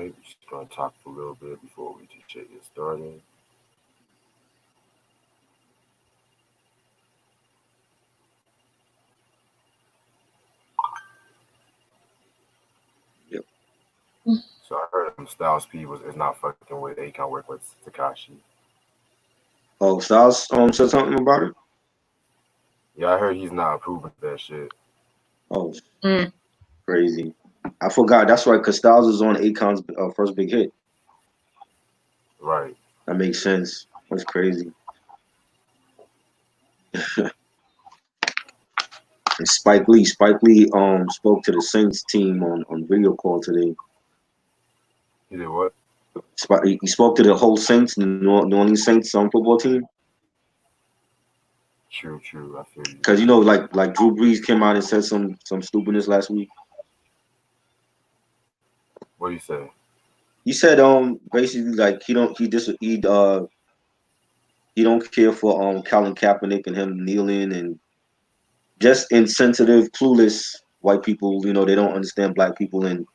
right, just gonna talk a little bit before we just get started. Yep. So I heard Styles P is not fucking with Akon work with Takashi. Oh, Styles said something about it. Yeah, I heard he's not approving that shit. Oh, Mm. crazy! I forgot. That's right, because Styles is on Akon's first big hit. Right. That makes sense. That's crazy. And Spike Lee spoke to the Saints team on video call today. He did what? He spoke to the whole Saints, the New Orleans Saints football team. True. I feel you. Because like Drew Brees came out and said some stupidness last week. What do you say? He said basically like he don't care for Colin Kaepernick and him kneeling and just insensitive, clueless white people. They don't understand black people and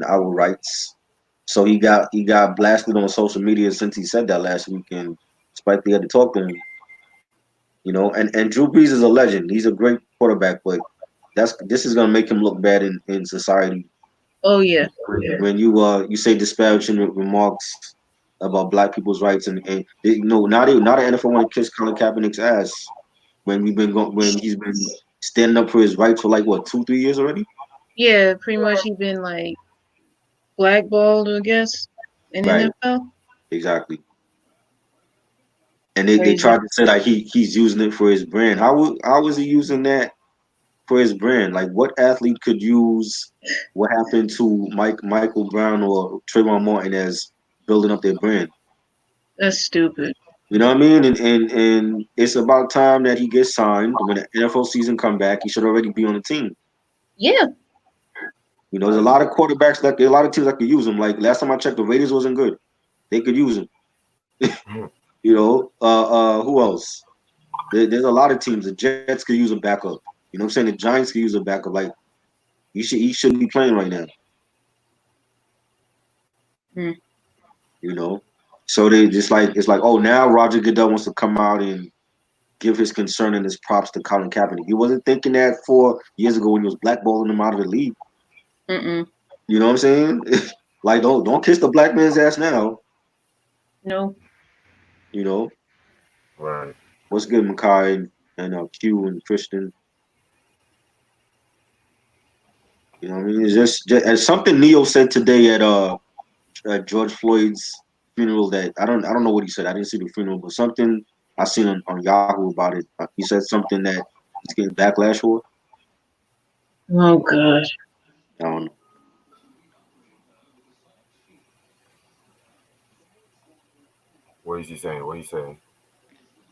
our rights. So he got blasted on social media since he said that last week, and Spike Lee had to talk to him. And Drew Brees is a legend. He's a great quarterback, but this is gonna make him look bad in society. Oh yeah. When you say disparaging remarks about black people's rights, and now the NFL want to kiss Colin Kaepernick's ass when he's been standing up for his rights for like what 2-3 years already. Yeah, pretty much he been like blackballed, I guess, in Right, NFL. exactly. And they Crazy. tried to say like he's using it for his brand. How is he using that for his brand? Like what athlete could use what happened to Michael Brown or Trayvon Martin as building up their brand? That's stupid. You know what I mean? And it's about time that he gets signed. When the NFL season come back, he should already be on the team. Yeah. There's a lot of quarterbacks a lot of teams that could use him. Like last time I checked, the Raiders wasn't good. They could use him. Who else? There's a lot of teams. The Jets could use a backup. You know what I'm saying? The Giants could use a backup. Like he shouldn't be playing right now. Mm. So they just like it's like, oh, now Roger Goodell wants to come out and give his concern and his props to Colin Kaepernick. He wasn't thinking that 4 years ago when he was blackballing him out of the league. Mm-mm. You know what I'm saying? Like don't kiss the black man's ass now. No. Right. What's good, Makai and Q and Christian? You know what I mean? It's just as something Neo said today at George Floyd's funeral that I don't know what he said. I didn't see the funeral, but something I seen on Yahoo about it. He said something that he's getting backlash for. Oh god. I don't know. What is he saying? What he saying?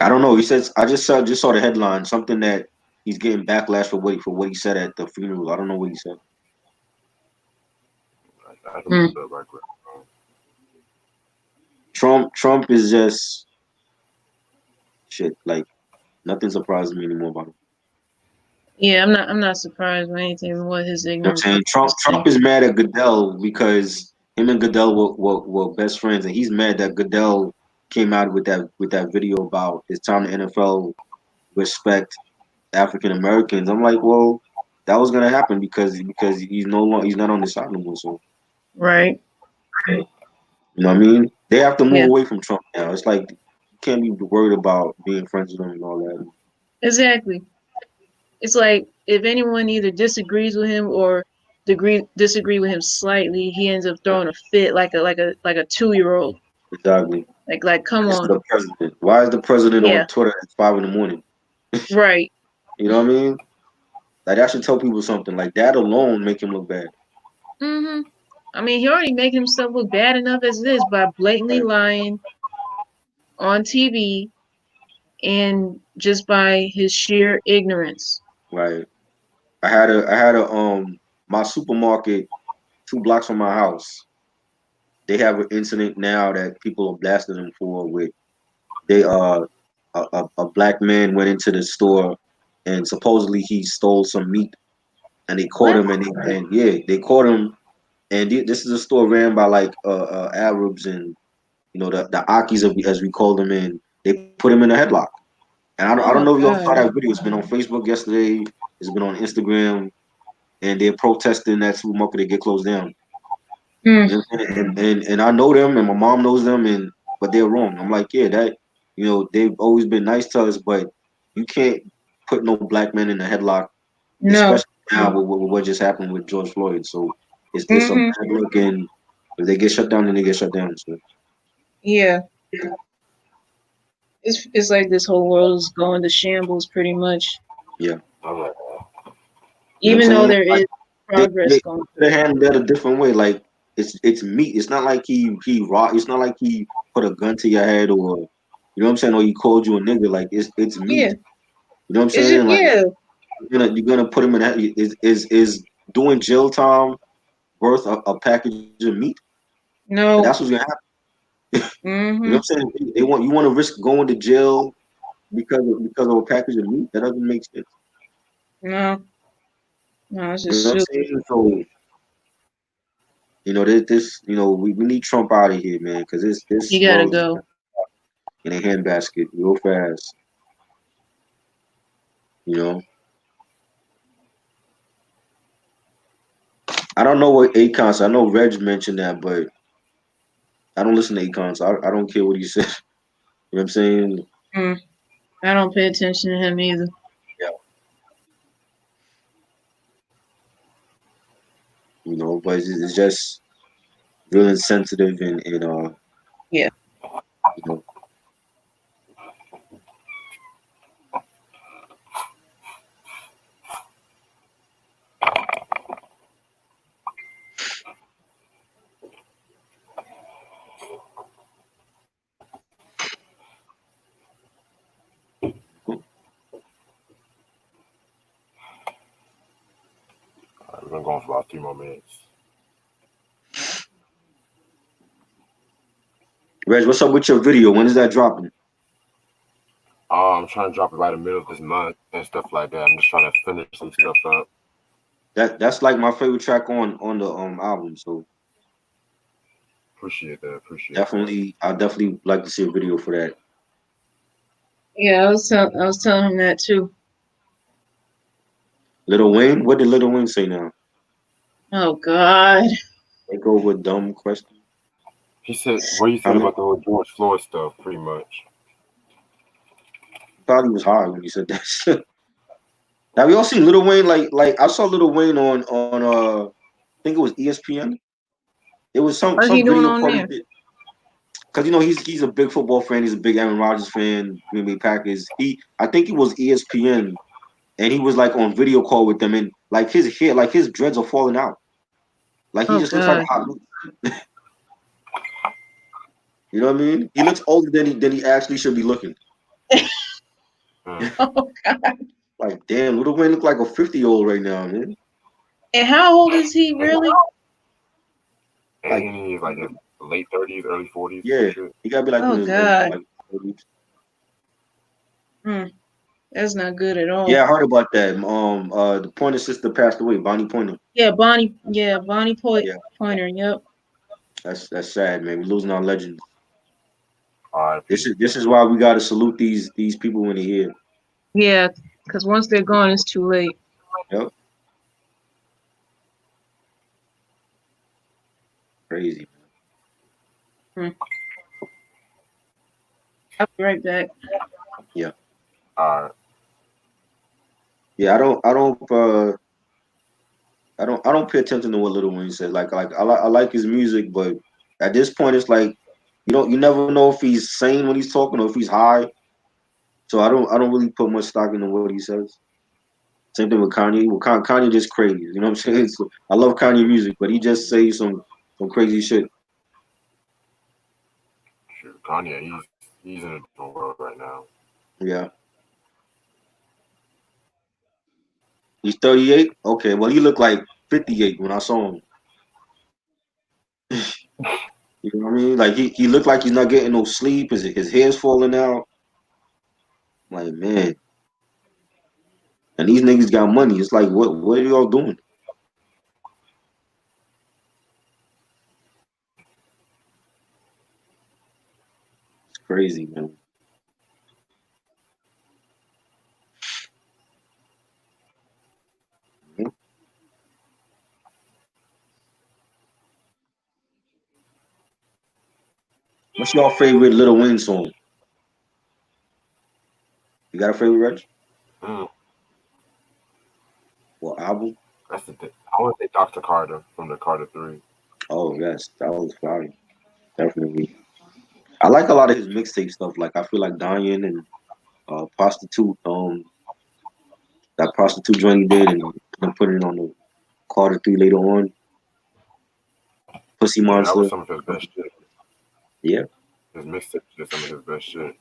I don't know. He says I just saw the headline. Something that he's getting backlash for what he said at the funeral. I don't know what he said. I can look it up right quick. Trump is just shit. Like nothing surprises me anymore about him. Yeah, I'm not surprised by anything what his You know what ignorance. I'm saying? Trump is mad at Goodell because him and Goodell were best friends, and he's mad that Goodell came out with that video about it's time the NFL respect African Americans. I'm like, well, that was gonna happen because he's not on the side anymore. So Right. you know what I mean? They have to move Yeah. away from Trump now. It's like you can't be worried about being friends with him and all that. Exactly. It's like if anyone either disagrees with him or disagree with him slightly, he ends up throwing a fit like a 2-year-old. Exactly. Like come It's on. the president. Why is the president Yeah. on Twitter at 5 a.m? Right. You know what I mean? Like that should tell people something. Like that alone make him look bad. Mhm. I mean, he already making himself look bad enough as it is by blatantly lying on TV and just by his sheer ignorance. Right. I had a my supermarket 2 blocks from my house. They have an incident now that people are blasting him for with they a black man went into the store and supposedly he stole some meat and they caught What? him and yeah, they caught him And this is a store ran by like Arabs and the Akis as we call them, and they put him in a headlock. And I Oh don't my know if y'all saw God. that video. It's been on Facebook yesterday. It's been on Instagram, and they're protesting that supermarket to get closed down. Mm, And I know them, and my mom knows them, but they're wrong. I'm like, yeah, that they've always been nice to us, but you can't put no black men in a headlock, no. especially now with what just happened with George Floyd. So it's a Mm-hmm. bad look, and if they get shut down, then they get shut down. So Yeah. It's like this whole world is going to shambles pretty much. yeah, I'm like, you know what Even I'm though saying? there Like is they progress they going could have handled that a different way. Like it's meat. It's not like he raw. It's not like he put a gun to your head or you know what I'm saying, or he called you a nigga. Like it's meat. yeah. You know what I'm It's just, saying? Like yeah. you're gonna put him in that is doing jail time worth a package of meat? That's No. what's gonna happen. You know what Mm-hmm. I'm saying? They want you want to risk going to jail because of a package of meat? That doesn't make sense. No. No, it's You know just what I'm stupid. saying? So we need Trump out of here, man, because this You gotta world is go. in a handbasket real fast. You know, I don't know what Akon said. I know Reg mentioned that, but I don't listen to Akon, so I don't care what he said. You know what I'm saying? Mm. I don't pay attention to him either. Yeah. But it's just real insensitive and Yeah. you know, all right, we're gonna go on for about 3 more minutes. Reg, what's up with your video? When is that dropping? I'm trying to drop it right in the middle of this month and stuff like that. I'm just trying to finish some stuff up. That's like my favorite track on the album. So Appreciate that. Appreciate that. I'll definitely like to see a video for that. Yeah, I was telling him that too. Little Wayne, what did Little Wayne say now? Oh God. They go with dumb question. He said, "What do you I think mean, about the whole George Floyd stuff?" Pretty much. thought he was high when he said that. Have you all seen Little Wayne? Like I saw Little Wayne on I think it was ESPN. It was What's some he doing video on call he there? did because he's a big football fan. He's a big Aaron Rodgers fan. Green Bay Packers. I think it was ESPN, and he was like on video call with them, and like his hair, like his dreads are falling out. Like he Oh just looks like a God. hot. You know what I mean? He looks older than he actually should be looking. Mm. Oh God. Like damn, Little Wayne look like a 50-year-old right now, man. And how old is he really? And Like he's like in late 30s, early 40s, some yeah, shit. he gotta be like in Oh his God. like 30s. Hmm. That's not good at all. Yeah, I heard about that. The Pointer sister passed away, Bonnie Pointer. Yeah, Bonnie. Yeah, Yeah, Pointer. Yep. that's sad, man. We're losing our legends. This R.I.P. is why we gotta salute these people when they're here. Yeah, because once they're gone, it's too late. Yep, crazy. Hmm. I'll be right back. Yeah, All right. yeah. I don't pay attention to what Little Wayne says. I like his music, but at this point, it's like you never know if he's sane when he's talking or if he's high. So I don't really put much stock into what he says. Same thing with Kanye. Well, Kanye just crazy. You know what I'm saying? So, I love Kanye music, but he just says some crazy shit. Shoot, Kanye, he's in a different world right now. Yeah. He's 38? Okay, well he looked like 58 when I saw him. You know what I mean? Like he looked like he's not getting no sleep. His hair's falling out. Like, man. And these niggas got money. It's like what are y'all doing? crazy, man. Mhm. What's your favorite Little Wayne song? You got a favorite, Reg? Mm, Or album? that's the thing. I want to say Dr. Carter from the Carter 3. Oh yes, that was fire. Definitely. I like a lot of his mixtape stuff. Like I feel like Dying and Prostitute. That Prostitute joint he did, and then put it on the Carter 3 later on. Pussy Yeah, that was Monster. some of his best shit. Yeah. His mixtape is some of his best shit.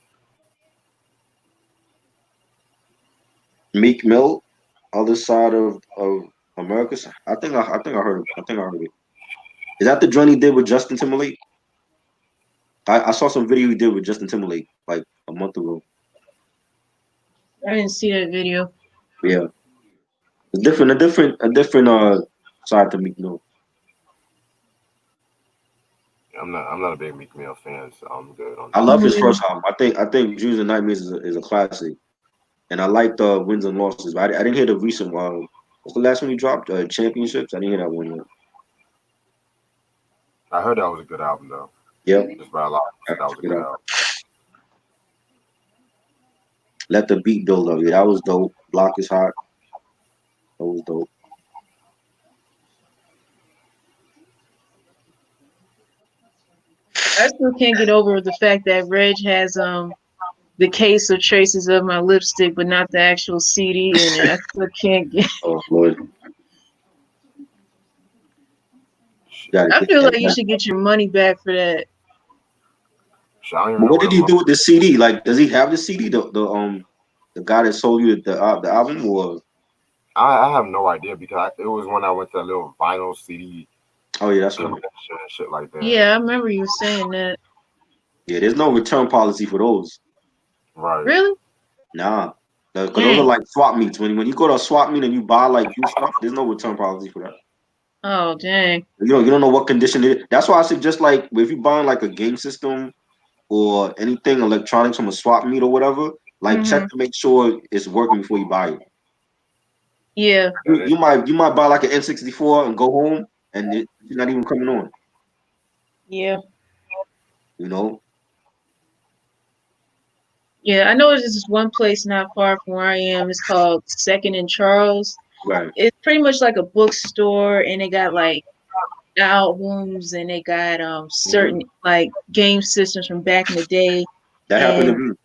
Meek Mill, other side of America. I think I heard it. Is that the joint he did with Justin Timberlake? I saw some video he did with Justin Timberlake like a month ago. I didn't see that video. Yeah. It's different, a different side to Meek Mill. I'm not a big Meek Mill fan, so I'm good on I that. love his Yeah. first album. I think Dreams and Nightmares is a classic. And I liked Wins and Losses, but I didn't hear the recent one. What's the last one he dropped? Championships? I didn't hear that one yet. I heard that was a good album though. Yep. Just by a lot of people I said have that to was a check it good out. album. Let the Beat Build Up. Yeah, that was dope. Block is Hot. That was dope. I still can't get over the fact that Reg has the case of traces of my lipstick, but not the actual CD in it. I still can't get. Oh Lord, Shit, gotta I get feel that like you back. should get your money back for that. shit, I don't even But know what what did a he month. do with the CD? Like, does he have the CD? The guy that sold you the album, or I have no idea because it was when I went to a little vinyl CD oh yeah, that's right. convention and shit like that. Yeah, I remember you saying that. Yeah, there's no return policy for those. Right. Really? Nah, because those are Dang. like swap meets. When you go to a swap meet and you buy like used stuff, there's no return policy for that. Oh, dang. You don't know what condition it is. That's why I suggest like if you buying like a game system or anything electronics from a swap meet or whatever, like check Mhm. to make sure it's working before you buy it. Yeah. Yeah, You might buy like an N64 and go home and it's not even coming on. Yeah. You know, Yeah. I know there's this one place not far from where I am. It's called Second and Charles. right? It's pretty much like a bookstore, and they got like albums, and they got Mhm. certain like game systems from back in the day, That happened to and me.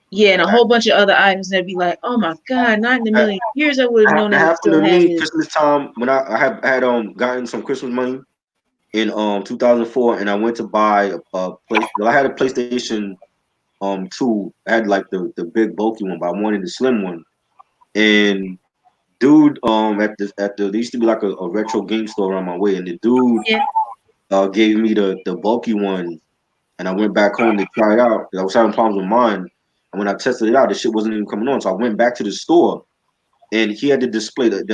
yeah, and a whole bunch of other items that'd be like, oh my god, not in a That, million years I would have known that they would happened still to have me this. Christmas time when I had gotten some Christmas money in 2004 and I went to buy a place. Well, I had a PlayStation 2. I had like the big bulky one, but I wanted the slim one. And dude at the there used to be like a retro game store around my way, and the dude Yeah. gave me the bulky one, and I went back home to try it out. 'Cause I was having problems with mine, and when I tested it out, the shit wasn't even coming on. So I went back to the store, and he had the display the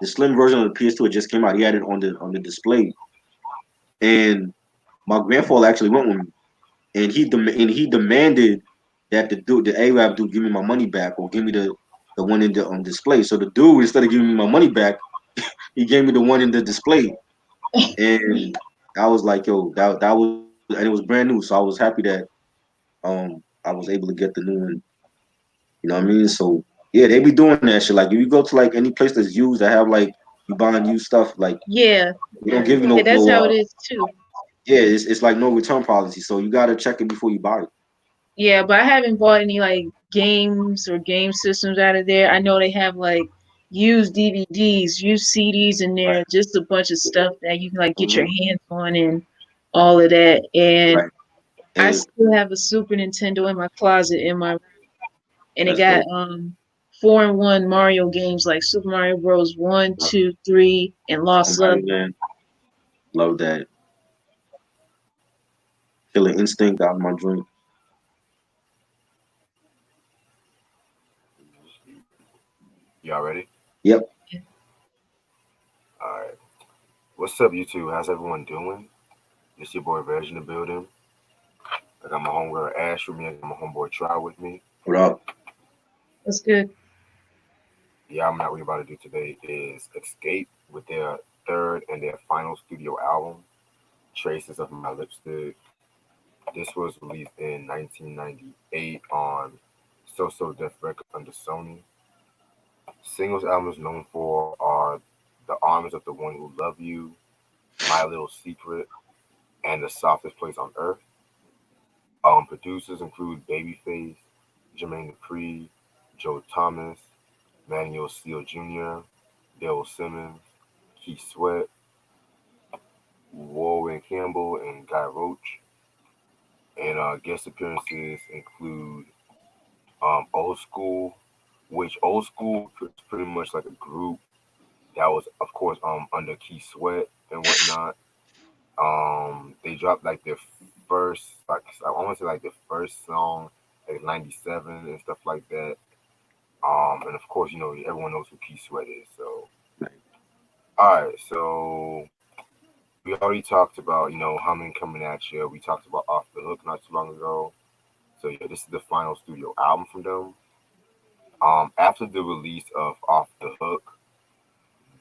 slim version of the PS2 it just came out. He had it on the display, and my grandfather actually went with me, and he demanded that the Arab dude give me my money back or give me the one in the display. So the dude, instead of giving me my money back, he gave me the one in the display, and I was like, yo, that was, and it was brand new, so I was happy that I was able to get the new one. You know what I mean? So yeah, they be doing that shit. Like if you go to like any place that's used that have like you buying used stuff, like Yeah. they don't give you Yeah, no that's how it is too. yeah, it's like no return policy. So you gotta check it before you buy it. Yeah, but I haven't bought any like games or game systems out of there. I know they have like used DVDs, used CDs in there, just a bunch of stuff that you can like get your Hmm. hands on and all of that. And Right. I And still have a Super Nintendo in my closet in my room, and it that's got dope. 4-in-1 Mario games like Super Mario Bros. 1, 2, 3, and Super Lost Mario Level. Man, love that. Killer Instinct out of my drink. Y'all ready? Yep. All right. What's up, YouTube? How's everyone doing? It's your boy Reg in the building. I got my homegirl Ash with me. I got my homeboy Try with me. What up? That's good. The album that we're about to do today is Xscape with their third and their final studio album, Traces of My Lipstick. This was released in 1998 on So So Def Records under Sony. Singles albums known for are The Arms of the One Who Love You, My Little Secret, and The Softest Place on Earth. Producers include Babyface, Jermaine Dupri, Joe Thomas, Manuel Steele Jr., Dale Simmons, Keith Sweat, Warren Campbell, and Guy Roach. And guest appearances include Old School, which Old School is pretty much like a group that was, of course, under Keith Sweat and whatnot. They dropped like their first, like I want to say like their first song, like '97 and stuff like that. And of course, everyone knows who Keith Sweat is. So, all right, so we already talked about, Humming Coming at You. We talked about Off the Hook not too long ago. So yeah, this is the final studio album from them. After the release of Off the Hook,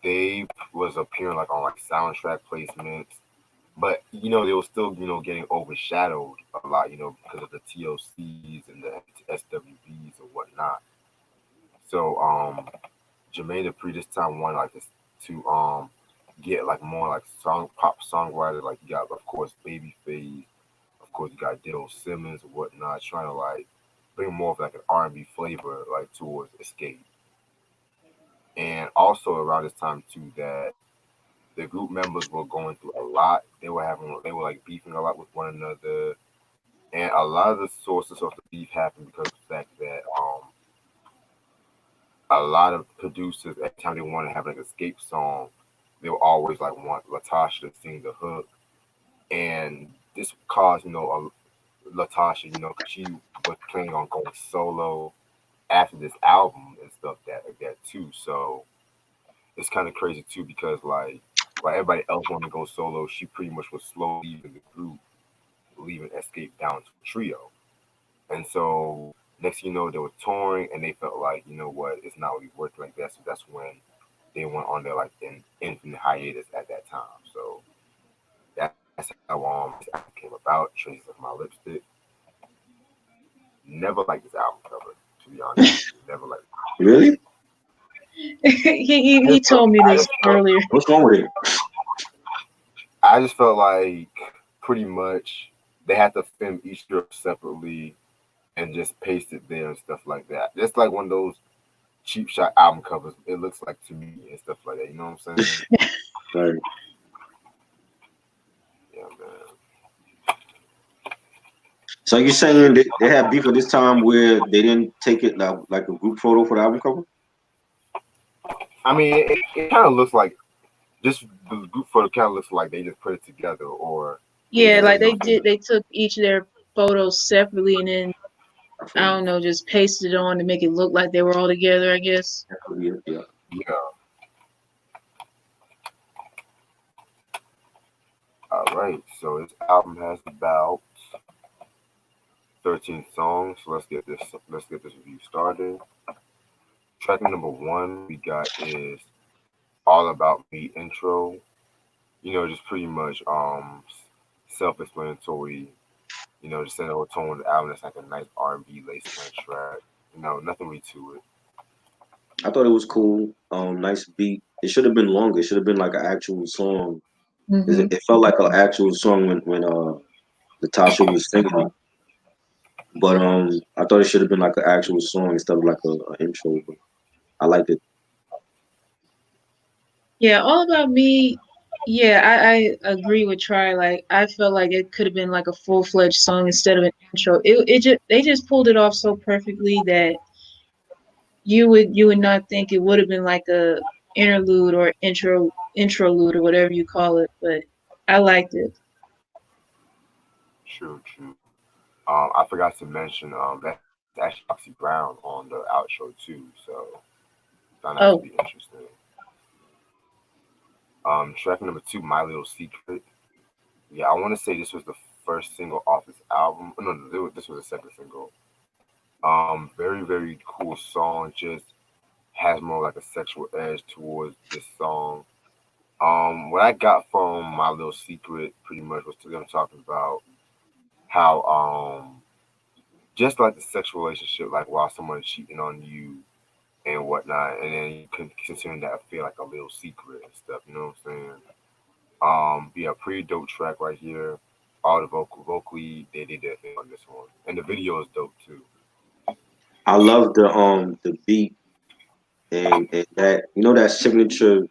they was appearing like on like soundtrack placements, but they were still getting overshadowed a lot, because of the TLCs and the SWBs and whatnot. So Jermaine Dupri this time wanted like this to get like more like pop songwriters, like you got of course Babyface, of course you got Diddle Simmons and whatnot, trying to like bring more of like an R&B flavor like towards Escape. And also around this time too that the group members were going through a lot. They were like beefing a lot with one another. And a lot of the sources of the beef happened because of the fact that a lot of producers every time they wanted to have like an Escape song, they would always like want Latasha to sing the hook. And this caused, Latasha, because she was planning on going solo after this album and stuff like that too. So it's kind of crazy too because like while everybody else wanted to go solo, she pretty much was slow leaving the group, leaving Escape down to a trio. And so next thing you know, they were touring and they felt like, you know what, it's not really working like that. So that's when they went on their like an infinite hiatus at that time. So that's how this album came about. Traces of My Lipstick. Never liked this album cover, to be honest. Never liked it. Really? He told me this earlier. What's wrong with it? I just felt like pretty much they had to film each strip separately and just paste it there and stuff like that. It's like one of those cheap shot album covers. It looks like to me and stuff like that. You know what I'm saying? Right. Yeah, man. So you're saying they had beef at this time where they didn't take it like a group photo for the album cover? I mean, it kind of looks like just the group photo kind of looks like they just put it together, or Yeah, like they did. They took each of their photos separately and then I don't know, just pasted it on to make it look like they were all together, I guess. Yeah. Yeah. All right. So this album has about 13 songs. So let's get this review started. Track number one we got is All About Me intro. Just pretty much self-explanatory. Just set the whole tone of the album. It's like a nice R&B lace kind of track. Nothing really to it. I thought it was cool. Nice beat. It should have been longer. It should have been like an actual song. Mm-hmm. It felt like an actual song when Natasha was singing it. But I thought it should have been like an actual song instead of like a intro. But I liked it. Yeah, All About Me. Yeah, I agree with Try. Like, I felt like it could have been like a full-fledged song instead of an intro. It just they just pulled it off so perfectly that you would not think it would have been like a interlude or introlude or whatever you call it. But I liked it. True, true. I forgot to mention that's actually Foxy Brown on the outro too. So found that to Oh, be interesting. Track number two, My Little Secret. Yeah, I want to say this was the first single off this album. No, no, this was the second single. Very very cool song. Just has more like a sexual edge towards this song. What I got from My Little Secret pretty much was them talking about how just like the sexual relationship, like while someone's cheating on you and whatnot, and then you can consider that feel like a little secret and stuff. You know what I'm saying? Yeah, pretty dope track right here. All the vocally, they did their thing on this one, and the video is dope too. I love the beat and that that signature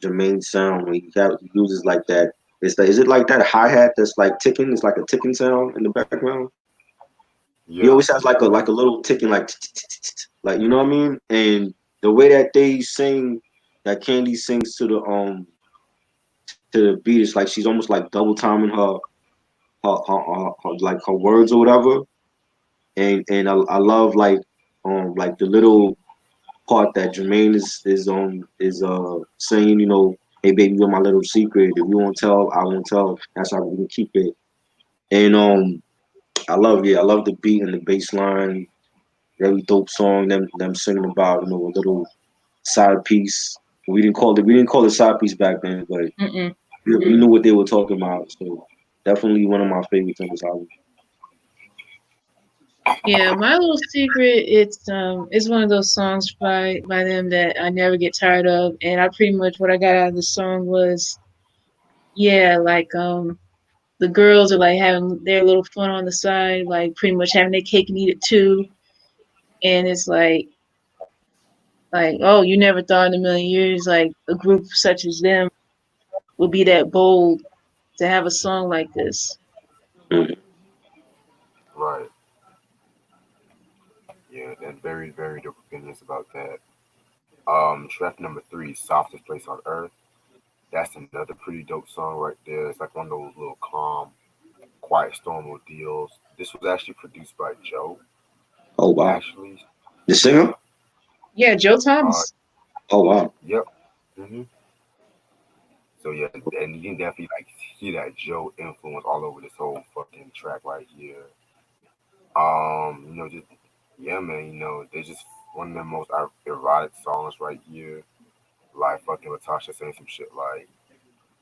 Jermaine sound when he uses like that. Is it like that hi hat that's like ticking? It's like a ticking sound in the background. He Yeah, always has like a little ticking like you know what I mean. And the way that they sing, that Candy sings to the beat, is like she's almost like double timing her like her words or whatever. And I love like the little part that Jermaine is saying, hey baby, you're my little secret. If you won't tell, I won't tell. That's how we can keep it. And I love the beat and the bass line. Very dope song. Them singing about a little side piece. We didn't call it side piece back then, but Mm-mm. we knew what they were talking about. So definitely one of my favorites on this album. Yeah, My Little Secret, it's one of those songs by them that I never get tired of, and I pretty much what I got out of the song was, yeah, like the girls are like having their little fun on the side, like pretty much having their cake and eat it too. And it's like, oh, you never thought in a million years like a group such as them would be that bold to have a song like this. Mhm. right. Yeah, and very very dope opinions about that. Track number three, "Softest Place on Earth." That's another pretty dope song right there. It's like one of those little calm, quiet storm deals. This was actually produced by Joe. Oh wow, Actually, the yeah. singer. Yeah, Joe Uh, Thomas. Oh wow. yep. hmm So yeah, and you can definitely like hear that Joe influence all over this whole fucking track right here. Just yeah, man. They're just one of the most erotic songs right here. Like fucking Latasha saying some shit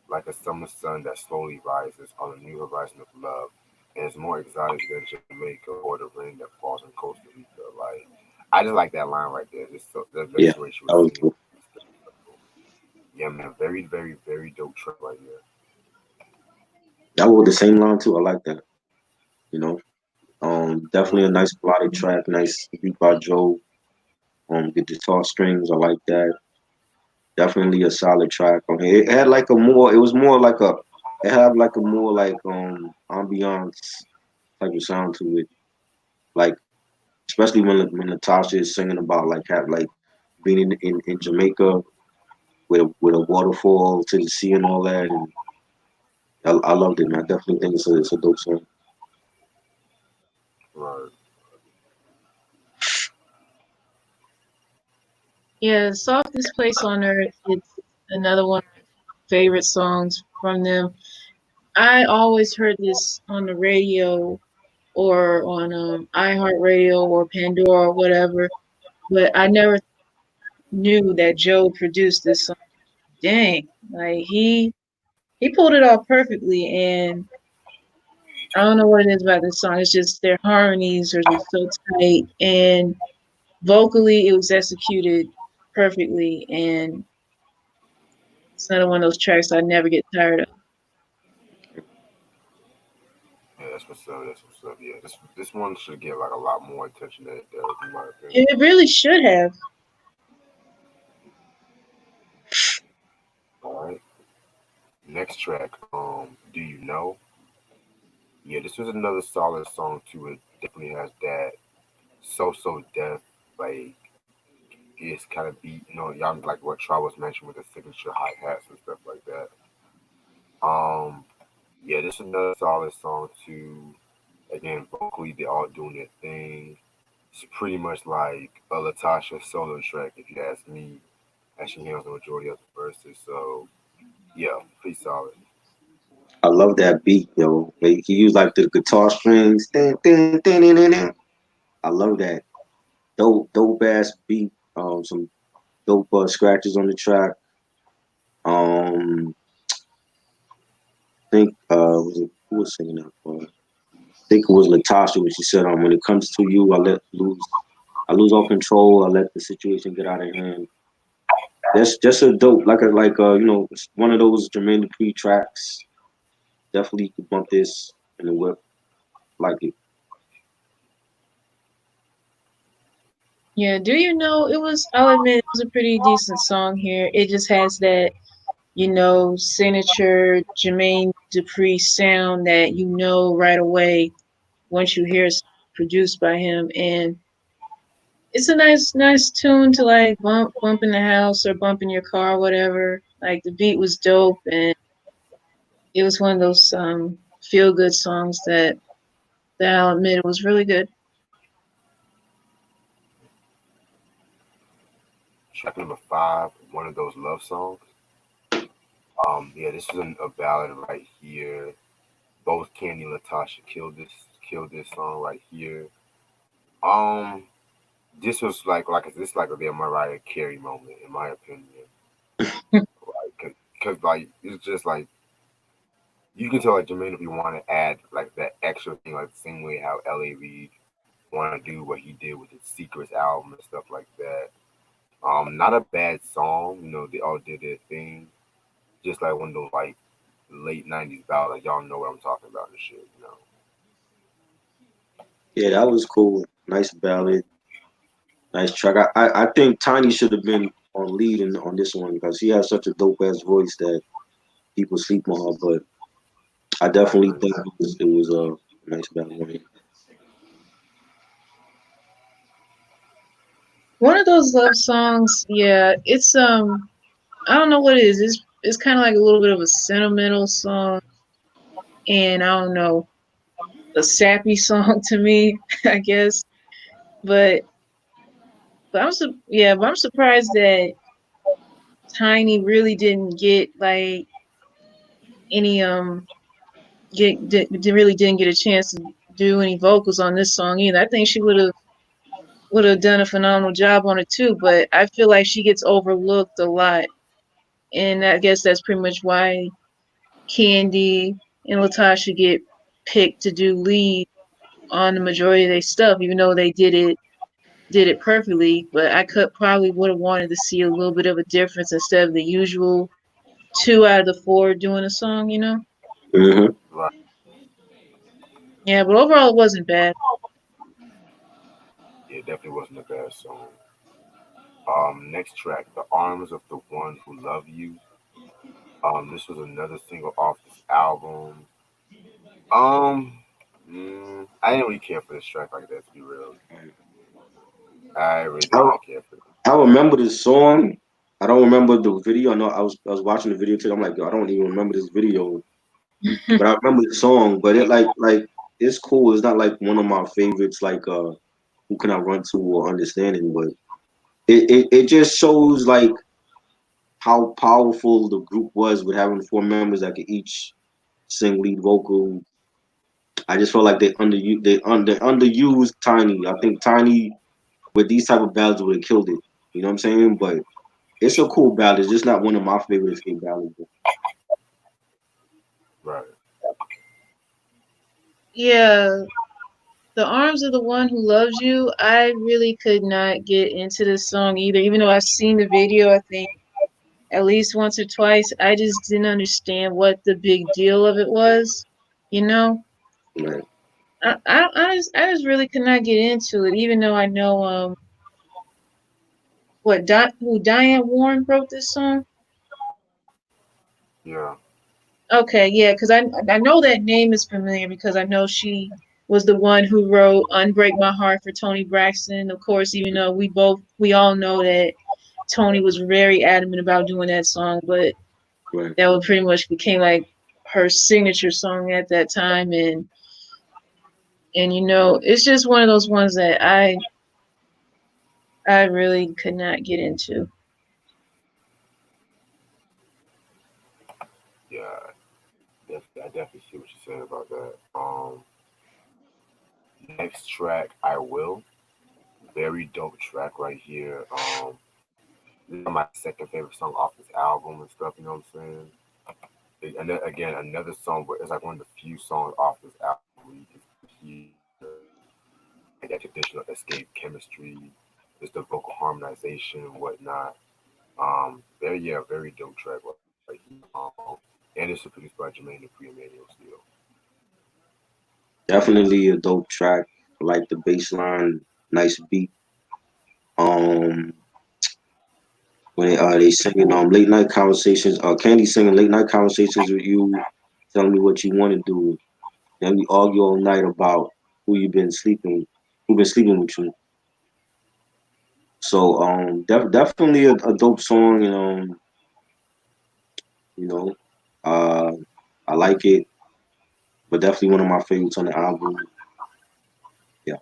like a summer sun that slowly rises on a new horizon of love, and it's more exotic than Jamaica or the rain that falls in Costa Rica. Like I just like that line right there. Just so the Yeah, the way she was that was singing. cool. Yeah, man. Very, very, very dope track right here. That was the same line too. I like that. You know, definitely a hmm nice melodic track, nice beat by Joe. The guitar strings, I like that. Definitely a solid track. Okay, it had like a more. It was more like a. It had like a more like ambiance type of sound to it. Like especially when Natasha is singing about like have like being in Jamaica with a waterfall to the sea and all that, and I loved it, man. I definitely think it's a dope song. Right. Yeah, Softest Place on Earth, it's another one of my favorite songs from them. I always heard this on the radio or on iHeartRadio or Pandora or whatever, but I never knew that Joe produced this song. Dang, like he pulled it off perfectly, and I don't know what it is about this song. It's just their harmonies are just so tight, and vocally it was executed perfectly, and it's another one of those tracks I never get tired of. Yeah, that's what's up. That's what's up. Yeah, this one should get like a lot more attention than it does, in my opinion. It really should have. All right. Next track. Do you know? Yeah, this was another solid song too. It definitely has that so death like it's kind of beat. Y'all like what Trav was mentioned with the signature hi hats and stuff like that. Yeah, this is another solid song too. Again, vocally they all doing their thing. It's pretty much like a Latasha solo track, if you ask me, as she handles the majority of the verses. So yeah, pretty solid. I love that beat, yo. He used like the guitar strings. Dun, dun, dun, dun, dun, dun. I love that. Dope ass beat. Some dope scratches on the track. Think was it who was singing that for? I think it was Latasha when she said, when it comes to you, I lose all control. I let the situation get out of hand. That's just a dope, it's one of those Jermaine Dupri tracks. Definitely could bump this in the whip, like it. Yeah, do you know it was? I'll admit it was a pretty decent song here. It just has that, signature Jermaine Dupri sound that you know right away once you hear it's produced by him, and it's a nice tune to like bump in the house or bump in your car, whatever. Like the beat was dope, and it was one of those feel good songs that I'll admit it was really good. Track number 5, one of those love songs. Yeah, this is a ballad right here. Both Candy and Latasha killed this song right here. Um, this was like a real Mariah Carey moment in my opinion. Like, cause like it's just like you can tell like Jermaine if you want to add like that extra thing, like the same way how L.A. Reid want to do what he did with his Secrets album and stuff like that. Not a bad song, they all did their thing. Just like one of those like late '90s ballads, like y'all know what I'm talking about and shit. Yeah, that was cool. Nice ballad, nice track. I think Tiny should have been on lead on this one because he has such a dope ass voice that people sleep on her. But I I definitely agree. think it was a nice ballad. One of those love songs, yeah, it's I don't know what it is. It's kind of like a little bit of a sentimental song, and I don't know, a sappy song to me, I guess. But but I'm surprised that Tiny really didn't get like any really didn't get a chance to do any vocals on this song either. I think she would have done a phenomenal job on it too, but I feel like she gets overlooked a lot, and I guess that's pretty much why Candy and Latasha get picked to do lead on the majority of their stuff, even though they did it perfectly. But I could probably would have wanted to see a little bit of a difference instead of the usual 2 out of the 4 doing a song. Hmm. Right. Yeah, but overall it wasn't bad. Yeah, it definitely wasn't a bad song. Next track, "The Arms of the One Who Love You." This was another single off this album. Um, I didn't really care for this track like that, to be real. I really didn't I really care for it. I remember this song. I don't remember the video. I know I was watching the video today. I'm like, yo, I don't even remember this video, but I remember the song. But it like it's cool. It's not like one of my favorites. Like who can I run to or understanding? But it just shows like how powerful the group was with having 4 members that could each sing lead vocal. I just felt like they underused Tiny. I think Tiny with these type of ballads would have killed it. You know what I'm saying? But it's a cool ballad. It's just not one of my favorite Xscape ballads. Right. Yeah, the arms of the one who loves you. I really could not get into this song either, even though I've seen the video. I think at least once or twice. I just didn't understand what the big deal of it was. You know, Right. I just really could not get into it, even though I know who Diane Warren wrote this song. Yeah. Okay, yeah, because I know that name is familiar because I know she was the one who wrote "Unbreak My Heart" for Tony Braxton. Of course, even though we all know that Tony was very adamant about doing that song, but Right. that one pretty much became like her signature song at that time, and it's just one of those ones that I really could not get into. Yeah. I definitely saying about that. Next track, I Will. Very dope track right here. This is my second favorite song off this album and stuff. You know what I'm saying? And then, again, another song where it's like one of the few songs off this album where you can hear like that traditional Xscape chemistry, just the vocal harmonization and whatnot. Very yeah, very dope track right here. And it's produced by Jermaine Dupri and Manuel Steel. Definitely a dope track. I like the bass line, nice beat. Um, when they singing late night conversations, Candy singing late night conversations with you, telling me what you want to do. Then we argue all night about who been sleeping with you. So definitely a dope song, and you know, uh, I like it, but definitely one of my favorites on the album. Yeah,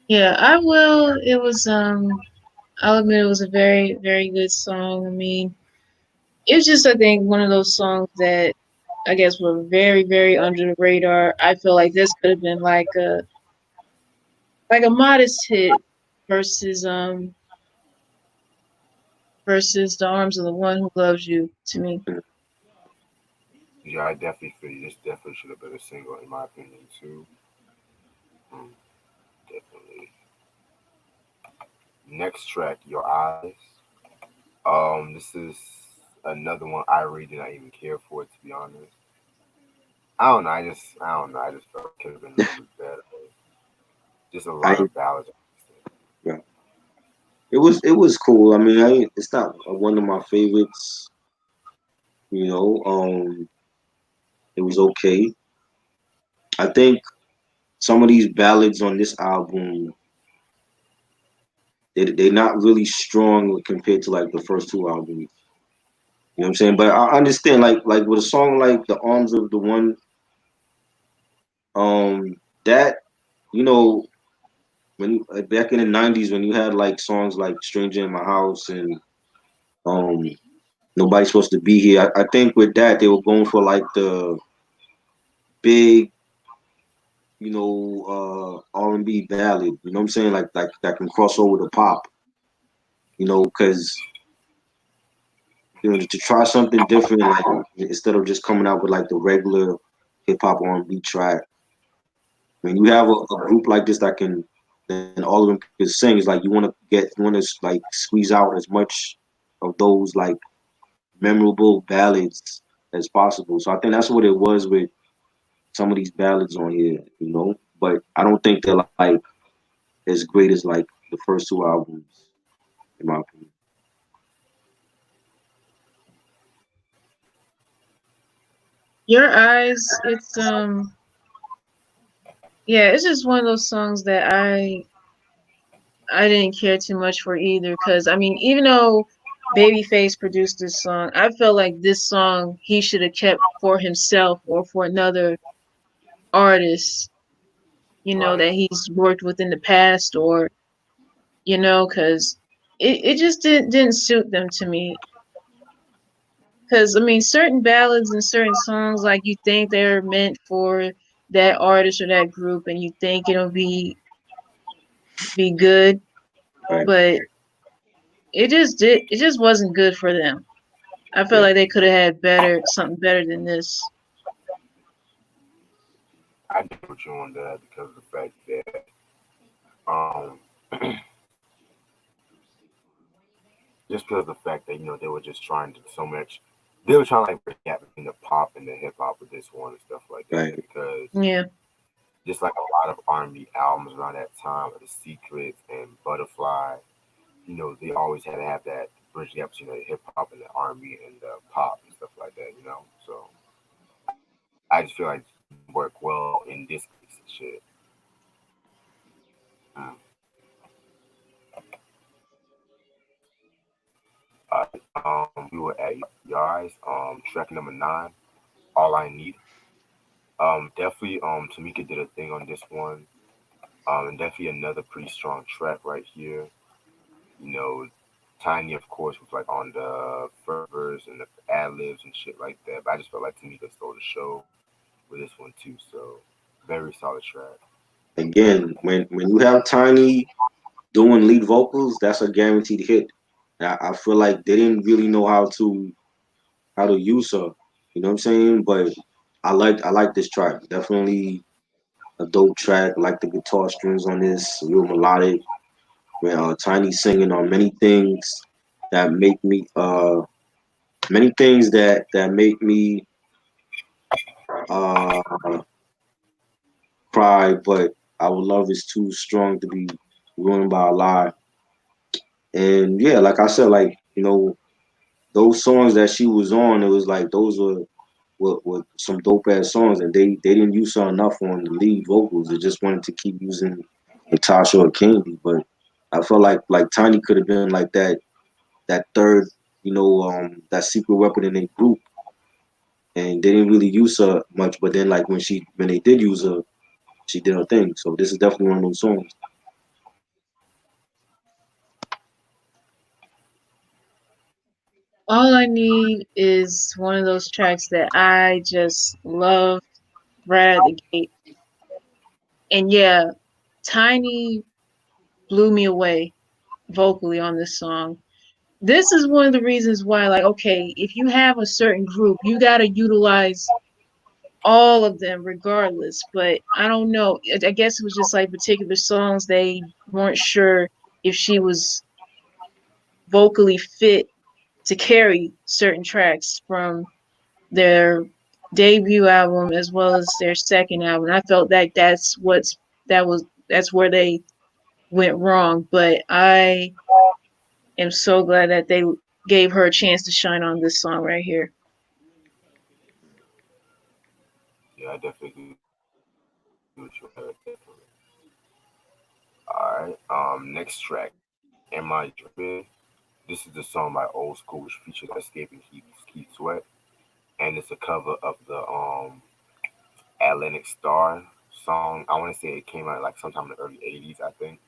Yeah, I will. It was I'll admit it was a very, very good song. I mean, it was just I think one of those songs that I guess were very, very under the radar. I feel like this could have been like a modest hit versus versus the arms of the one who loves you to me. Yeah, I definitely feel you. This definitely should have been a single in my opinion too. Mm, definitely. Next track, Your Eyes. This is another one I really did not even care for it, to be honest. I don't know. I just felt it could have been a little bit better. Just a I lot of ballads. yeah, it was cool. I mean, it's not one of my favorites. You know, it was okay. I think some of these ballads on this album, they're not really strong compared to like the first two albums. You know what I'm saying? But I understand, like with a song like "The Arms of the One," that you know back in the '90s when you had like songs like "Stranger in My House" and um "Nobody's Supposed to Be Here," I think with that they were going for like the big, R&B ballad. You know what I'm saying? Like that can cross over to pop. Because to try something different, like instead of just coming out with like the regular hip hop R&B track. When you have a group like this that can, then all of them can sing. It's like you want to like squeeze out as much of those like memorable ballads as possible. So I think that's what it was with some of these ballads on here. But I don't think they're like as great as like the first two albums, in my opinion. Your Eyes, it's yeah, it's just one of those songs that I didn't care too much for either. Cause I mean, even though Babyface produced this song, I felt like this song he should have kept for himself or for another artist, Right. that he's worked with in the past, or cause it just didn't suit them to me. Cause I mean, certain ballads and certain songs, like you think they're meant for that artist or that group, and you think it'll be good, Right. but it just wasn't good for them. I felt Yeah, like they could have had something better than this. I get what you on that because of the fact that um just because of the fact that they were just trying to do so much. They were trying to like bridge the gap between the pop and the hip hop with this one and stuff like that. Right. Because Yeah. just like a lot of R&B albums around that time, like The Secrets and Butterfly, they always had to have that bridge gap between the hip hop and the R&B and the pop and stuff like that. So I just feel like it didn't work well in this case and shit. Mm. We were at Yards, track number 9, All I Need. Definitely, Tamika did a thing on this one. And definitely another pretty strong track right here. You know, Tiny, of course, was like on the first verse and the ad libs and shit like that. But I just felt like Tamika stole the show with this one too. So very solid track. Again, when you have Tiny doing lead vocals, that's a guaranteed hit. I feel like they didn't really know how to use her. You know what I'm saying? But I like this track. Definitely a dope track. Like the guitar strings on this, real melodic. Where Tiny singing on that make me many things that make me uh cry, but our love is too strong to be ruined by a lie. And yeah, like I said, like those songs that she was on, it was like those were some dope ass songs, and they didn't use her enough on the lead vocals. They just wanted to keep using Natasha or Candy, but I felt like Tiny could have been like that third, that secret weapon in a group, and they didn't really use her much. But then like when they did use her, she did her thing. So this is definitely one of those songs. All I Need is one of those tracks that I just love right at the gate. And yeah, Tiny blew me away vocally on this song. This is one of the reasons why, like, okay, if you have a certain group, you got to utilize all of them regardless. But I don't know. I guess it was just like particular songs they weren't sure if she was vocally fit to carry certain tracks from their debut album as well as their second album. I felt that that's where they went wrong, but I am so glad that they gave her a chance to shine on this song right here. Yeah, I definitely agree with you on that. Definitely. All right. Next track, "Am I Dreaming?" This is the song by Old School, which features Xscape and Keith Sweat, and it's a cover of the Atlantic Star song. I want to say it came out like sometime in the early '80s, I think.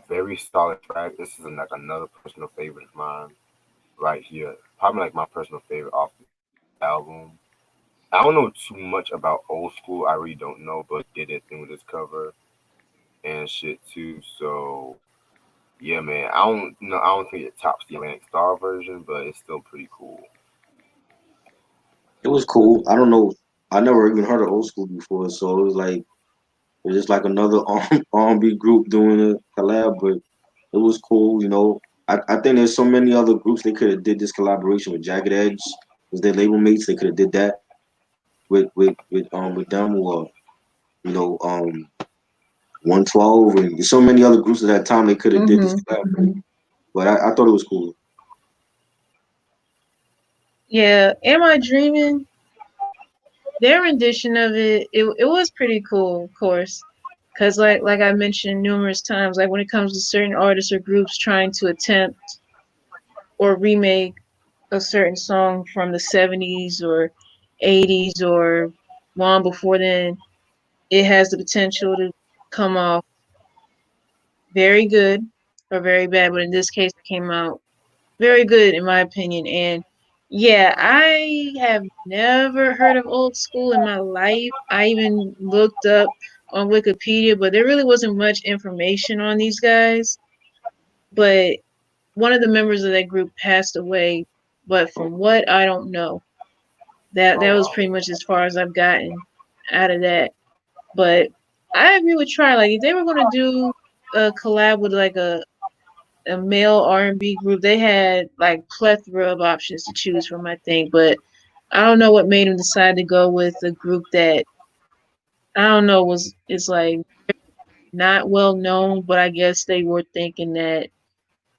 Very solid track. This is like another personal favorite of mine right here. Probably like my personal favorite off the album. I don't know too much about Old School. I really don't know, but did a thing with this cover and shit too. So yeah, man. I don't think it tops the Atlantic Star version, but it's still pretty cool. It was cool. I don't know. I never even heard of Old School before, so it was just like another R&B group doing a collab, but it was cool. I think there's so many other groups they could have did this collaboration with. Jagged Edge was their label mates. They could have did that with them, or 112, and there's so many other groups at that time they could have did this Hmm. collab. But I thought it was cool. Yeah, Am I Dreaming? Their rendition of it was pretty cool, of course. Cause like I mentioned numerous times, like when it comes to certain artists or groups trying to attempt or remake a certain song from the 70s or 80s or long before then, it has the potential to come off very good or very bad. But in this case, it came out very good in my opinion. And yeah, I have never heard of Old School in my life. I even looked up on Wikipedia, but there really wasn't much information on these guys. But one of the members of that group passed away. But from what I don't know, that Oh was wow. pretty much as far as I've gotten out of that. But I agree with Try. Like if they were gonna do a collab with like a male R&B group, they had like plethora of options to choose from, I think. But I don't know what made them decide to go with a group that I don't know was is like not well known. But I guess they were thinking that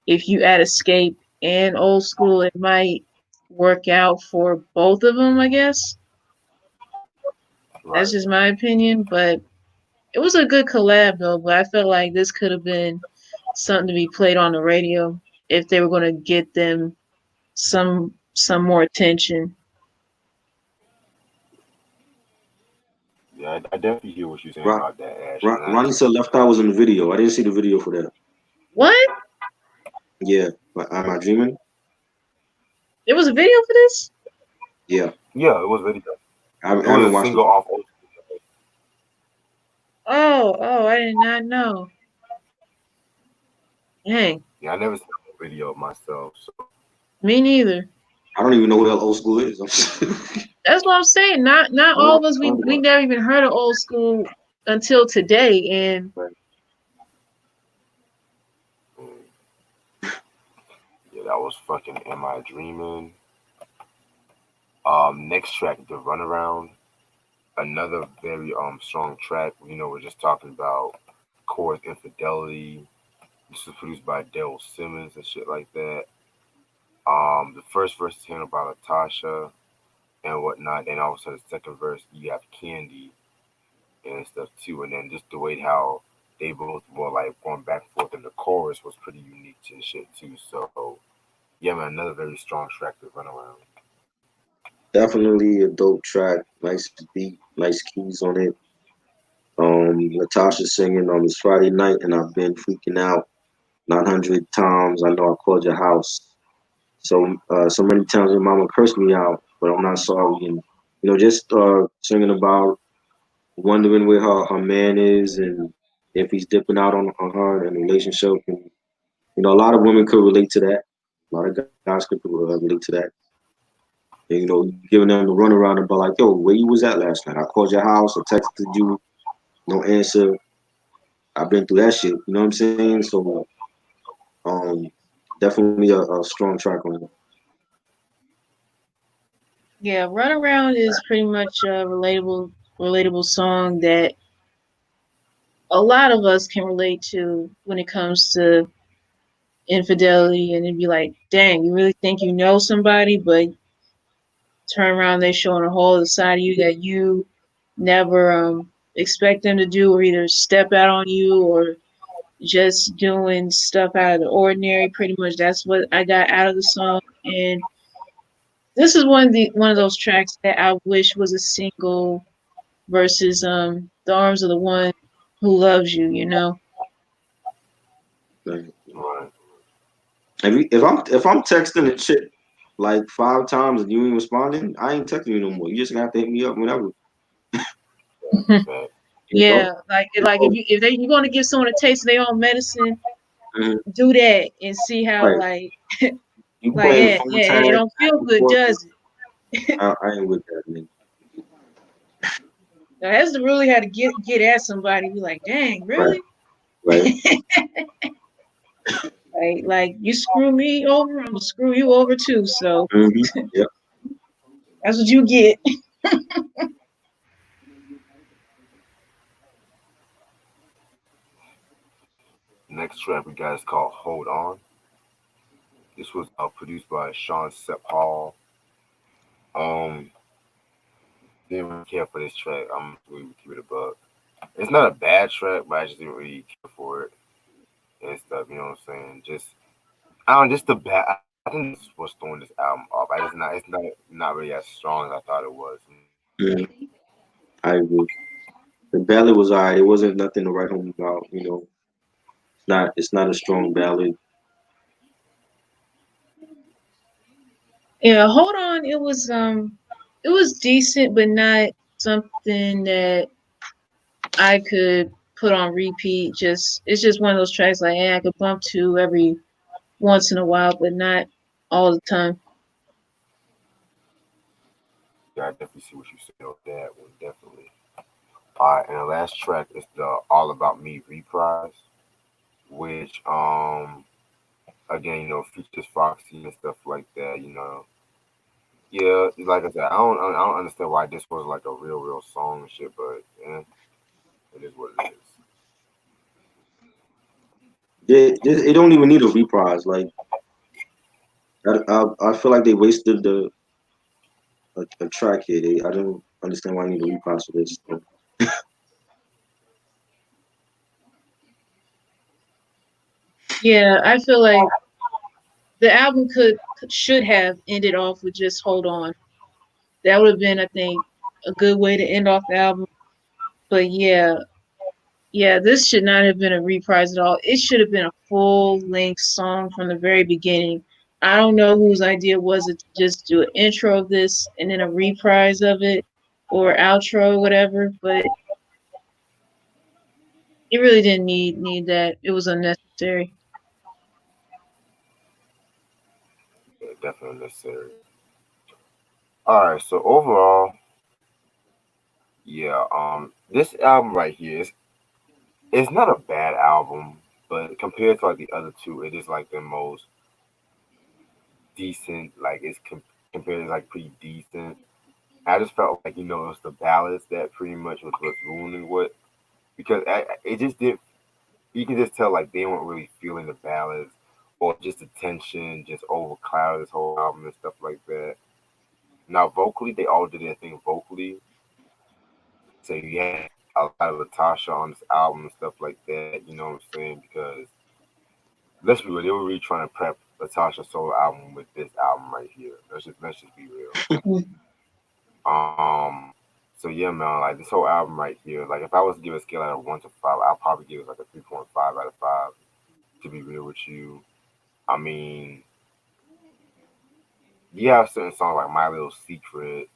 if you add Escape and Old School, it might work out for both of them. I guess Right. that's just my opinion, but it was a good collab though. But I felt like this could have been something to be played on the radio if they were going to get them some more attention. Yeah, I definitely hear what you're saying Ron, about that, Ash. And Ronnie said Left Eye was in the video. I didn't see the video for that. What? Yeah, but Am I Dreaming? There was a video for this? Yeah, Yeah, it was video. I It was haven't a watched it. single off Old School. Oh, I did not know. Dang, Yeah, I never seen a video of myself. So me neither. I don't even know what Old School is. That's what I'm saying. Not all Oh, of us find we it. never even heard of old school until today. And Right. mm, yeah, that was fucking Am I Dreaming? Next track, The Runaround. Another very strong track. You know, we're just talking about chorus infidelity. This was produced by Daryl Simmons and shit like that. The first verse is handled by Latasha and whatnot. Then all of a sudden, the second verse, you have Candy and stuff too. And then just the way how they both were like going back and forth in the chorus was pretty unique to the shit too. So yeah, man, another very strong track to run around. Definitely a dope track. Nice beat, nice keys on it. Natasha singing on this Friday night, and I've been freaking out 900 times. I know I called your house. So many times your mama cursed me out, but I'm not sorry. And just singing about wondering where her man is and if he's dipping out on her in a relationship. And a lot of women could relate to that. A lot of guys could relate to that. And giving them the runaround about like, yo, where you was at last night? I called your house, I texted you, no answer. I've been through that shit. You know what I'm saying? So um, definitely a strong track on it. yeah, Run Around is pretty much a relatable song that a lot of us can relate to when it comes to infidelity. And it'd be like, dang, you really think you know somebody, but turn around, they showing a whole other side of you that you never expect them to do, or either step out on you, or just doing stuff out of the ordinary. Pretty much that's what I got out of the song. And this is one of those tracks that I wish was a single versus the arms of the one who loves you, you know. Like, Right. if I'm texting and shit like 5 times and you ain't responding, I ain't texting you no more. You just gonna have to hit me up whenever. Fact. You know? Yeah, like if So, you want to give someone a taste of their own medicine, mhm, do that and see how right. You like playing yeah, phone yeah, it tag don't back feel and good, forth. does it? I ain't with that, man. Now that's the really had to get at somebody. Be like, dang, Right, really? right. Like you screw me over, I'm gonna screw you over too. So Yep. that's what you get. Next track we got is called Hold On. This was produced by Sean Sepp Hall. Um, didn't really care for this track. I'm really keep it a buck. It's not a bad track, but I just didn't really care for it and stuff. You know what I'm saying? I don't just the bad. I think that's what's throwing this album off. It's not really as strong as I thought it was. Mhm. I agree. The ballad was alright. It wasn't nothing to write home about. It's not a strong ballad. Yeah, hold on. It was decent, but not something that I could put on repeat. Just it's just one of those tracks like, hey, I could bump to every once in a while, but not all the time. Yeah, I definitely see what you said on that one. Definitely. All right, and the last track is the All About Me reprise, which again features Foxy and stuff like that. Yeah, like I said, I don't understand why this was like a real song and shit, but it is what it is. It don't even need a reprise. Like I feel like they wasted a track here. I don't understand why I need a reprise for this. Yeah, I feel like the album should have ended off with just hold on. That would have been, I think, a good way to end off the album. But yeah, Yeah, this should not have been a reprise at all. It should have been a full length song from the very beginning. I don't know whose idea was it to just do an intro of this and then a reprise of it or outro or whatever, but it really didn't need that. It was unnecessary. Yeah, definitely necessary. All right, so overall, yeah, this album right here is it's not a bad album, but compared to like the other two, it is like the most decent. Like compared to like pretty decent. I just felt like it was the ballads that pretty much was what's ruining what because it just did. You can just tell like they weren't really feeling the ballads or just the tension just overclouded this whole album and stuff like that. Now vocally, they all did their thing vocally. So you had a lot of Latasha on this album and stuff like that. You know what I'm saying? Because let's be real, they were really trying to prep Latasha's solo album with this album right here. Let's just be real. Um, so yeah, man, like this whole album right here. Like if I was to give a scale out of 1 to 5, I'll probably give it like a 3.5 out of 5. To be real with you, I mean, you have certain songs like My Little Secret,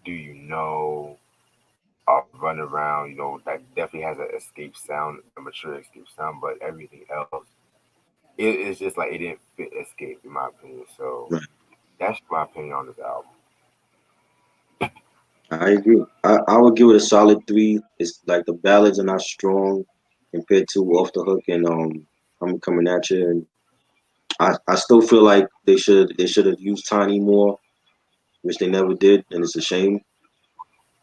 Do You Know, Run Around. That definitely has an escape sound, a mature escape sound, but everything else, it's just like it didn't fit escape in my opinion. So Right. that's my opinion on this album. I agree. I would give it a solid three. It's like the ballads are not strong compared to Off the Hook and I'm Coming at You. And I still feel like they should have used Tiny more, which they never did, and it's a shame.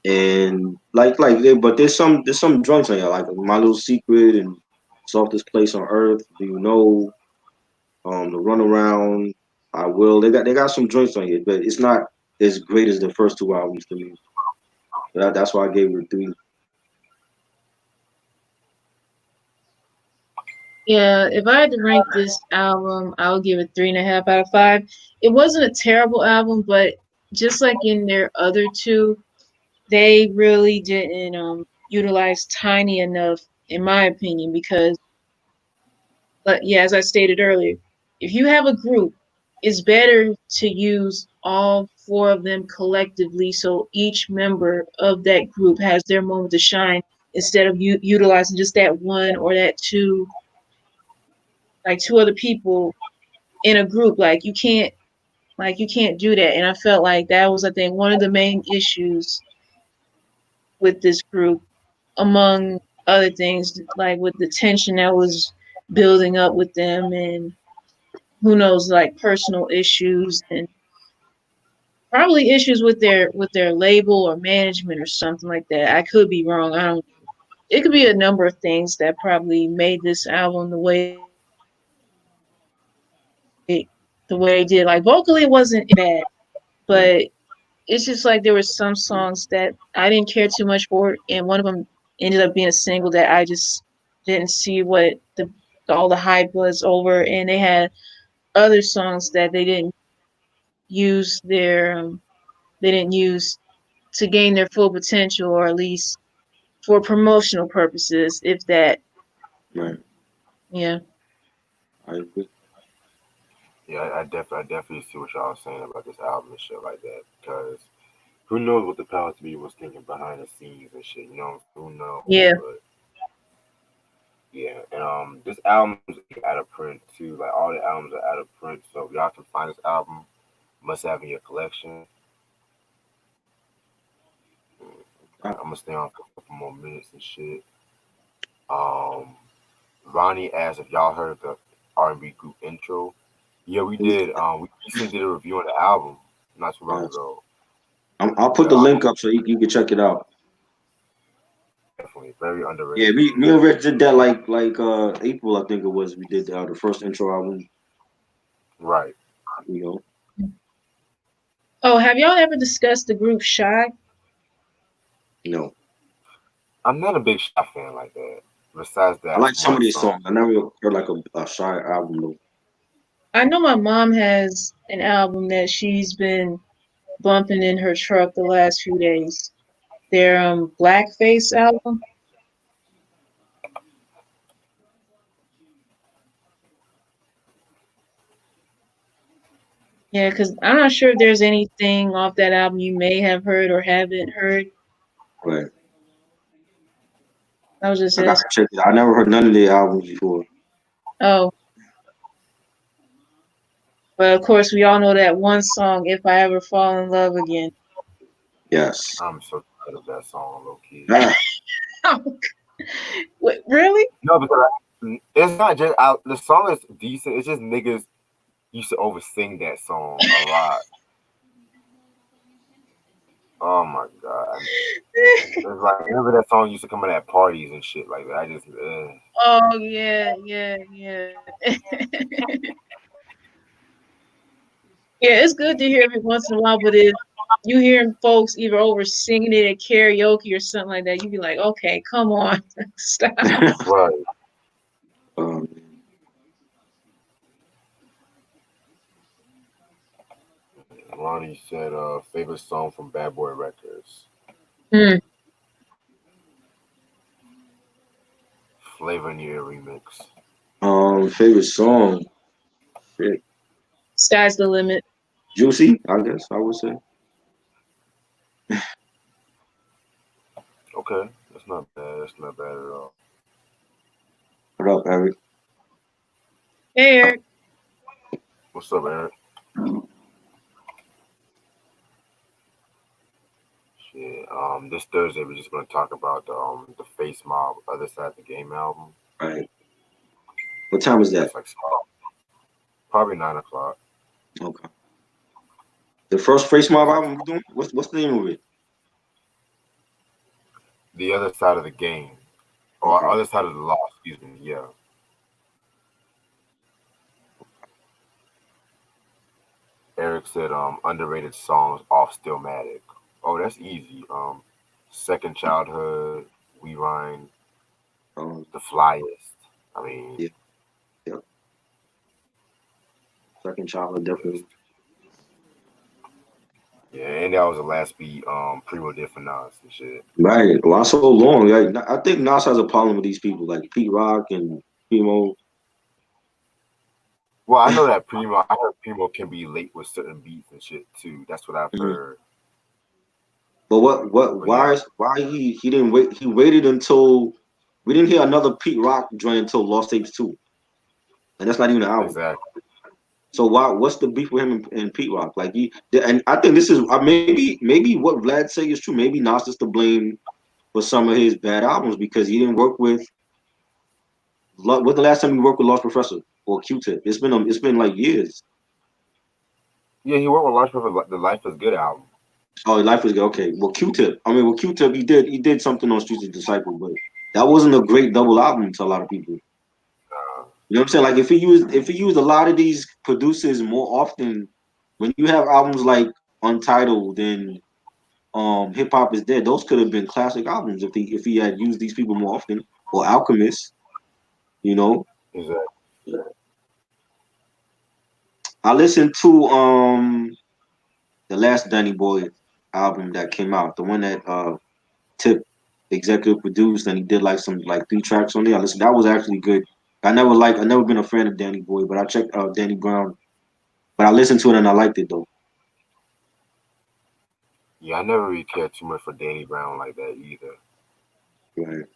And but there's some joints on here like My Little Secret and Softest Place on Earth. Do you know the Runaround? I will. They got some joints on here, but it's not as great as the first two albums to me. That's why I gave it a three. Yeah, if I had to rank this album, I would give it 3.5 out of 5. It wasn't a terrible album, but just like in their other two, they really didn't utilize Tiny enough, in my opinion, because but yeah, as I stated earlier, if you have a group, it's better to use all four of them collectively so each member of that group has their moment to shine instead of utilizing just that one or that two, like two other people in a group. Like you can't do that. And I felt like that was, I think, one of the main issues with this group, among other things, like with the tension that was building up with them and who knows, like personal issues and probably issues with their label or management or something like that. I could be wrong. I don't. It could be a number of things that probably made this album the way they did. Like vocally, it wasn't bad, Right. but it's just like there were some songs that I didn't care too much for, and one of them ended up being a single that I just didn't see what the all the hype was over, and they had other songs that use their they didn't use to gain their full potential, or at least for promotional purposes, if that. Right. Yeah. I agree. Yeah, I definitely see what y'all saying about this album and shit like that because who knows what the powers to be was thinking behind the scenes and shit. Who knows? Yeah. But yeah, and this album's out of print too. Like all the albums are out of print, so if y'all can find this album, must have in your collection. I, I'm gonna stay on for a couple more minutes and shit. Um, Ronnie asked if y'all heard the R&B group intro. Yeah, we did. We recently did a review on the album not too long uh, ago. I'll But put the link up so you can check it out. definitely very underrated Yeah, me, group. me and Rich did that like April, I think it was. We did the first intro album. Right. You know, Oh, have y'all ever discussed the group Shy? you know. I'm not a big Shy fan like that. Besides I that like some one of these song. songs. I never heard like a shy album though. I know my mom has an album that she's been bumping in her truck the last few days. Their Blackface album. Yeah, because I'm not sure if there's anything off that album you may have heard or haven't heard. Right. I was just I gotta asking. check it. I never heard none of their albums before. Oh, but of course, we all know that one song, "If I Ever Fall in Love Again." Yes. I'm so tired of that song, low key. Ah, Wait, really? No, because it's not just the song is decent. It's just niggas used to oversing that song a lot. Oh my god! It's like whenever that song used to come out at parties and shit like that. I just Oh yeah, yeah, yeah. Yeah, it's good to hear every once in a while, but if you hearing folks either over singing it at karaoke or something like that, you be like, okay, come on, stop. right. um, Ronnie said, favorite song from Bad Boy Records, Hmm. Flavor in Your Ear remix. favorite song. Shit. Sky's the limit. Juicy, I guess I would say. Okay, that's not bad. That's not bad at all. What up, Eric? Hey, Eric. What's up, Eric? Shit. This Thursday we're just gonna talk about the Face Mob Other Side of the Game album. Right. What time is that? That's like probably 9 o'clock. Okay. The first Face Mob It's like album we doing? What's the name of it? the other side of the game, or Okay. other side of the law. Excuse me. Yeah. Eric said underrated songs off Stillmatic. Oh, that's easy. Second Childhood, We Rhyme, Um, The Flyest. I mean, yeah, yeah. Second Childhood definitely. yeah, and that was the last beat. Primo did for Nas and shit. Right. Why so long? Like, I think Nas has a problem with these people, like Pete Rock and Primo. Well, I know that Primo. I heard Primo can be late with certain beats and shit too. That's what I've Mhm. heard. But what But yeah, why he didn't wait? He waited until we didn't hear another Pete Rock joint until Lost Tapes 2, and that's not even an album. exactly. So what's the beef with him and Pete Rock? Like and I think this is maybe what Vlad say is true. Maybe Nas is to blame for some of his bad albums because he didn't work with. What the last time you worked with Lost Professor or Q-Tip? It's been like years. Yeah, he worked with Large for the Life is Good album. Oh, Life was good. Okay. Well, Q-Tip. I mean, well, Q-Tip, he did something on Streets of Disciple, but that wasn't a great double album to a lot of people. Uh, You know what I'm saying? Like if he used a lot of these producers more often, when you have albums like Untitled and Hip Hop is Dead, those could have been classic albums if he had used these people more often. Or Alchemist, you know. exactly. I listened to the last Danny Boy album that came out, the one that Tip executive produced, and he did like some like 3 tracks on there. I listened. That was actually good. I never been a fan of Danny Boy, but I checked out Danny Brown. But I listened to it and I liked it though. Yeah, I never really cared too much for Danny Brown like that either. Right.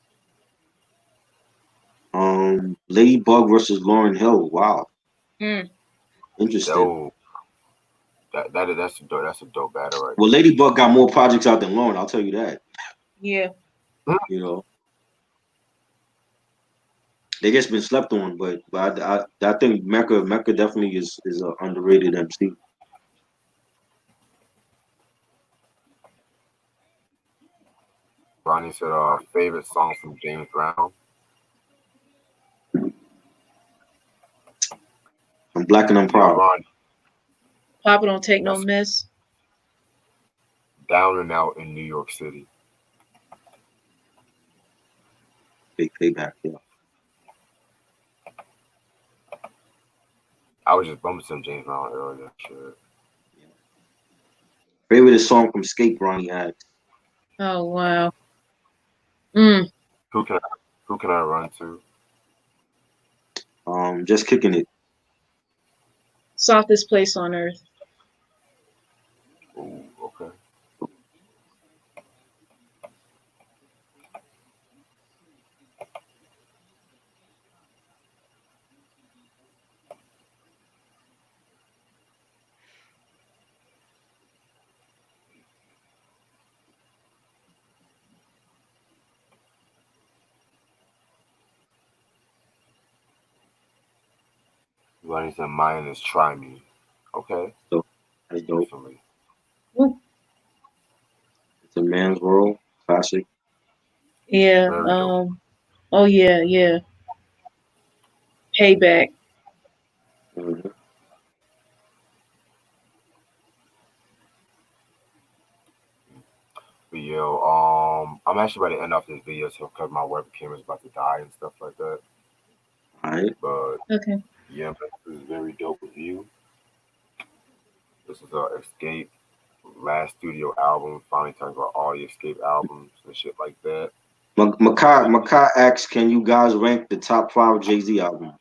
Ladybug versus Lauren Hill. Wow, Hmm. interesting. Oh, that's a dope battle right Well, there. Ladybug got more projects out than Lauren. I'll tell you that. Yeah. You know, they just been slept on, but I think Mecca definitely is an underrated MC. Ronnie said, favorite song from James Brown. I'm black and I'm Yo, proud. Ronnie, Papa don't take no that's miss. Down and Out in New York City. Big payback. Yeah. I was just bumping some James Brown earlier. Shit. Favorite song from Xscape, Ronnie asked. Oh wow. Mm. Who can I, who can I run to? Just kicking it. Softest place on earth. Ooh, okay. Running some mine is try me. Okay, So that's dope. definitely. Ooh, It's a man's world classic. yeah. Very dope. Oh yeah, yeah. Payback. Mhm. But yo, I'm actually about to end off this video so because my webcam is about to die and stuff like that. All right. But Okay. yeah, man, this is very dope review. This is Escape last studio album. Finally talking about all the Escape albums and shit like that. Makai asks, can you guys rank the top 5 Jay-Z albums?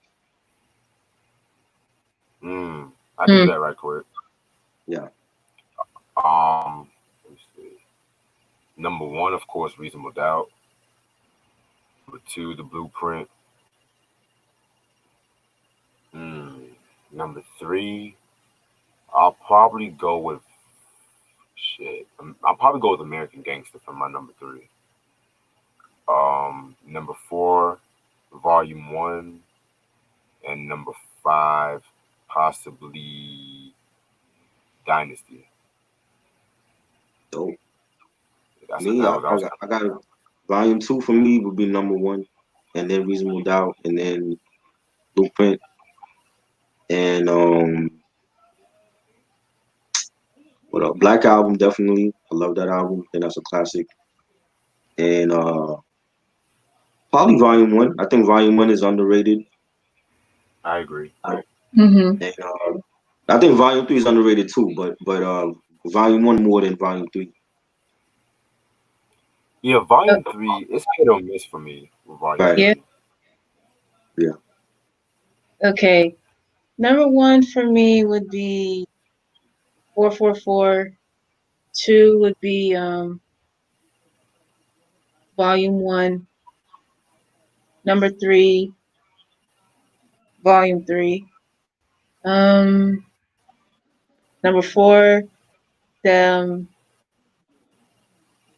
I can do Hmm. that right quick. Yeah. Let me see. Number one, of course, Reasonable Doubt. Number two, The Blueprint. Mm. Number three, I'll probably go with shit. I'll probably go with American Gangster for my number three. Number four, Volume One, and number five, possibly Dynasty. Dope. That's Me, that I, was that I was got I got volume 2 for me would be number 1, and then Reasonable Doubt, and then Blueprint, and what else? Black Album definitely. I love that album. I think that's a classic. And probably Volume 1. I think Volume 1 is underrated. I agree. Mm-hmm. And I think Volume 3 is underrated too, but Volume 1 more than Volume 3. Yeah, Volume Three is hit or miss for me with Volume Right. Yeah. Three. Yeah. Okay. Number one for me would be 444. Two would be volume one. Number three, volume three. Um, Number four, the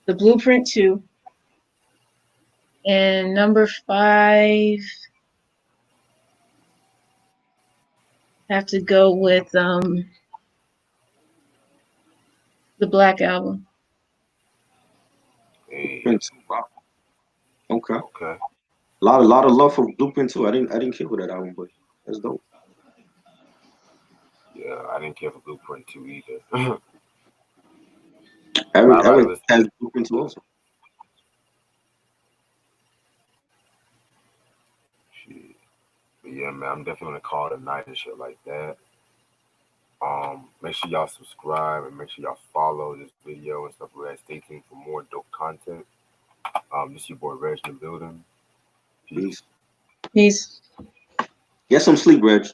the blueprint two. And number five, have to go with the Black Album. Hey, Blueprint 2. Wow. Okay. okay. A lot of love for Blueprint too. I didn't care for that album, but that's dope. Yeah, I didn't care for Blueprint Two either. But I Eric rather Eric listen. has Blueprint 2 also. Shit. But yeah, man, I'm definitely gonna call it a night and shit like that. Make sure y'all subscribe and make sure y'all follow this video and stuff like that. Stay tuned for more dope content. This is your boy Reg in the building. Peace. Peace. Peace. Get some sleep, Reg.